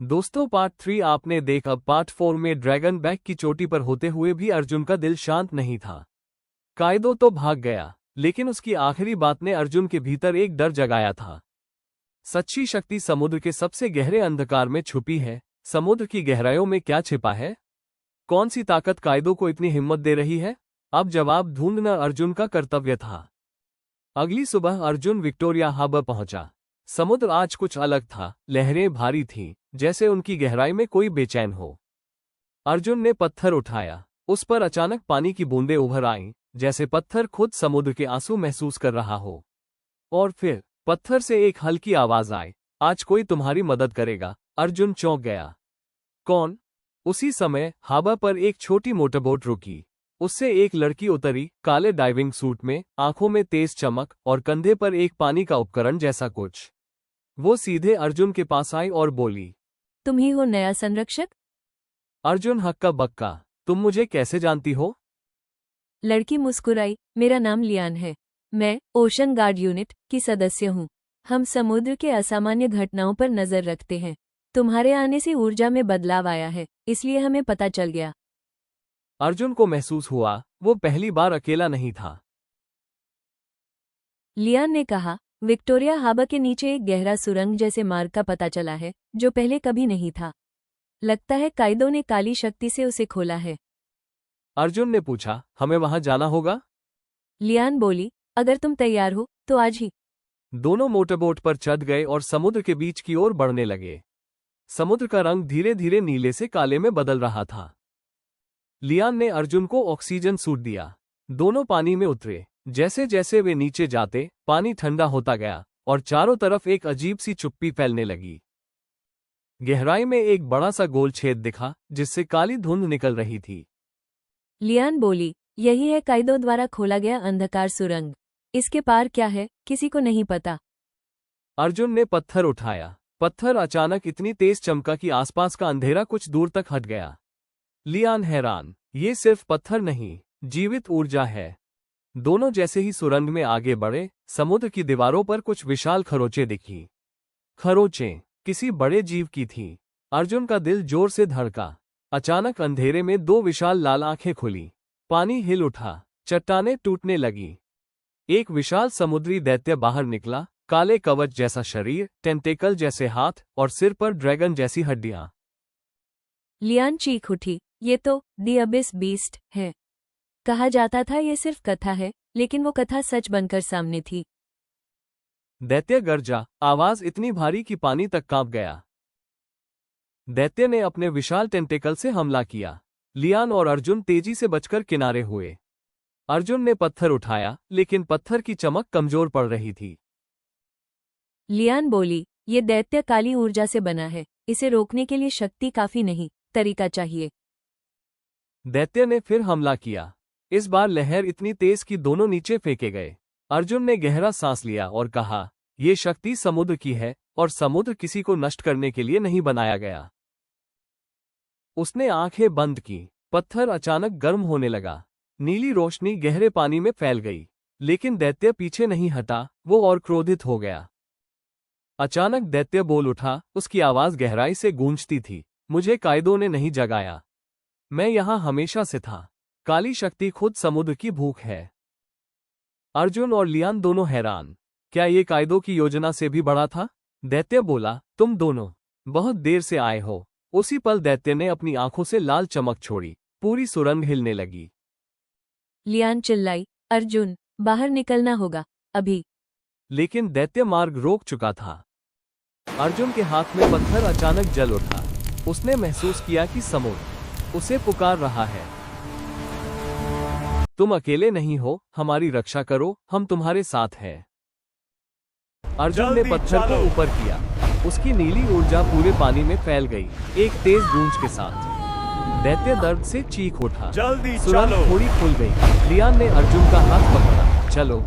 दोस्तों, पार्ट 3 आपने देख। अब पार्ट 4 में ड्रैगन बैक की चोटी पर होते हुए भी अर्जुन का दिल शांत नहीं था। कायदो तो भाग गया, लेकिन उसकी आखिरी बात ने अर्जुन के भीतर एक डर जगाया था। सच्ची शक्ति समुद्र के सबसे गहरे अंधकार में छुपी है। समुद्र की गहराइयों में क्या छिपा है? कौन सी ताकत कायदो को इतनी हिम्मत दे रही है? अब जवाब ढूंढना अर्जुन का कर्तव्य था। अगली सुबह अर्जुन विक्टोरिया हार्बर पहुंचा। समुद्र आज कुछ अलग था। लहरें भारी थीं, जैसे उनकी गहराई में कोई बेचैन हो। अर्जुन ने पत्थर उठाया। उस पर अचानक पानी की बूंदें उभर आईं, जैसे पत्थर खुद समुद्र के आंसू महसूस कर रहा हो। और फिर पत्थर से एक हल्की आवाज आई, आज कोई तुम्हारी मदद करेगा। अर्जुन चौंक गया। कौन? उसी समय हार्बर पर एक छोटी मोटरबोट रुकी। उससे एक लड़की उतरी, काले डाइविंग सूट में, आंखों में तेज चमक और कंधे पर एक पानी का उपकरण जैसा कुछ। वो सीधे अर्जुन के पास आई और बोली, तुम ही हो नया संरक्षक? अर्जुन हक्का बक्का, तुम मुझे कैसे जानती हो? लड़की मुस्कुराई, मेरा नाम लियान है। मैं ओशन गार्ड यूनिट की सदस्य हूँ। हम समुद्र के असामान्य घटनाओं पर नजर रखते हैं। तुम्हारे आने से ऊर्जा में बदलाव आया है, इसलिए हमें पता चल गया। अर्जुन को महसूस हुआ वो पहली बार अकेला नहीं था। लियान ने कहा, विक्टोरिया हार्बर के नीचे एक गहरा सुरंग जैसे मार्ग का पता चला है, जो पहले कभी नहीं था। लगता है कायदो ने काली शक्ति से उसे खोला है। अर्जुन ने पूछा, हमें वहां जाना होगा? लियान बोली, अगर तुम तैयार हो तो आज ही। दोनों मोटरबोट पर चढ़ गए और समुद्र के बीच की ओर बढ़ने लगे। समुद्र का रंग धीरे धीरे नीले से काले में बदल रहा था। लियान ने अर्जुन को ऑक्सीजन सूट दिया। दोनों पानी में उतरे। जैसे जैसे वे नीचे जाते, पानी ठंडा होता गया और चारों तरफ एक अजीब सी चुप्पी फैलने लगी। गहराई में एक बड़ा सा गोल छेद दिखा, जिससे काली धुंध निकल रही थी। लियान बोली, यही है कायदो द्वारा खोला गया अंधकार सुरंग। इसके पार क्या है, किसी को नहीं पता। अर्जुन ने पत्थर उठाया। पत्थर अचानक इतनी तेज चमका कि आसपास का अंधेरा कुछ दूर तक हट गया। लियान हैरान, ये सिर्फ पत्थर नहीं, जीवित ऊर्जा है। दोनों जैसे ही सुरंग में आगे बढ़े, समुद्र की दीवारों पर कुछ विशाल खरोंचें दिखीं। खरोंचें किसी बड़े जीव की थीं। अर्जुन का दिल जोर से धड़का। अचानक अंधेरे में दो विशाल लाल आंखें खुली। पानी हिल उठा, चट्टानें टूटने लगी। एक विशाल समुद्री दैत्य बाहर निकला, काले कवच जैसा शरीर, टेंटेकल जैसे हाथ और सिर पर ड्रैगन जैसी हड्डियां। लियान चीख उठी, ये तो दी अबिस बीस्ट है। कहा जाता था ये सिर्फ कथा है, लेकिन वो कथा सच बनकर सामने थी। दैत्य गरजा, आवाज इतनी भारी कि पानी तक कांप गया। दैत्य ने अपने विशाल टेंटेकल से हमला किया। लियान और अर्जुन तेजी से बचकर किनारे हुए। अर्जुन ने पत्थर उठाया, लेकिन पत्थर की चमक कमजोर पड़ रही थी। लियान बोली, ये दैत्य काली ऊर्जा से बना है। इसे रोकने के लिए शक्ति काफी नहीं, तरीका चाहिए। दैत्य ने फिर हमला किया। इस बार लहर इतनी तेज कि दोनों नीचे फेंके गए। अर्जुन ने गहरा सांस लिया और कहा, ये शक्ति समुद्र की है और समुद्र किसी को नष्ट करने के लिए नहीं बनाया गया। उसने आंखें बंद की। पत्थर अचानक गर्म होने लगा। नीली रोशनी गहरे पानी में फैल गई। लेकिन दैत्य पीछे नहीं हटा, वो और क्रोधित हो गया। अचानक दैत्य बोल उठा, उसकी आवाज गहराई से गूंजती थी, मुझे कायदो ने नहीं जगाया। मैं यहां हमेशा से था। काली शक्ति खुद समुद्र की भूख है। अर्जुन और लियान दोनों हैरान, क्या ये कायदो की योजना से भी बड़ा था? दैत्य बोला, तुम दोनों बहुत देर से आए हो। उसी पल दैत्य ने अपनी आंखों से लाल चमक छोड़ी। पूरी सुरंग हिलने लगी। लियान चिल्लाई, अर्जुन, बाहर निकलना होगा, अभी। लेकिन दैत्य मार्ग रोक चुका था। अर्जुन के हाथ में पत्थर अचानक जल उठा। उसने महसूस किया कि समुद्र उसे पुकार रहा है। तुम अकेले नहीं हो, हमारी रक्षा करो, हम तुम्हारे साथ हैं। अर्जुन ने पत्थर को ऊपर किया। उसकी नीली ऊर्जा पूरे पानी में फैल गई, एक तेज गूंज के साथ। दैत्य दर्द से चीख उठा। सुरंग थोड़ी खुल गई। लियान ने अर्जुन का हाथ पकड़ा। चलो।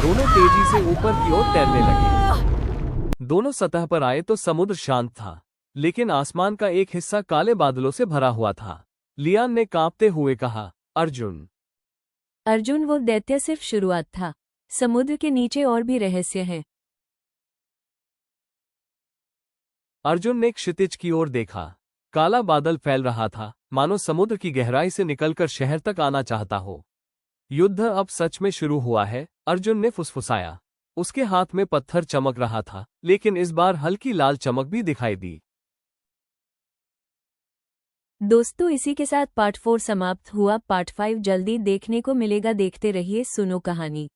दोनों तेजी से ऊपर की ओर तैरने लगे। दोनों सतह पर आए तो समुद्र शांत था, लेकिन आसमान का एक हिस्सा काले बादलों से भरा हुआ था। लियान ने कांपते हुए कहा, अर्जुन। अर्जुन, वो दैत्य सिर्फ शुरुआत था। समुद्र के नीचे और भी रहस्य हैं। अर्जुन ने क्षितिज की ओर देखा। काला बादल फैल रहा था, मानो समुद्र की गहराई से निकलकर शहर तक आना चाहता हो। युद्ध अब सच में शुरू हुआ है, अर्जुन ने फुसफुसाया। उसके हाथ में पत्थर चमक रहा था, लेकिन इस बार हल्की लाल चमक भी दिखाई दी। दोस्तों, इसी के साथ पार्ट 4 समाप्त हुआ। पार्ट 5 जल्दी देखने को मिलेगा। देखते रहिए सुनो कहानी।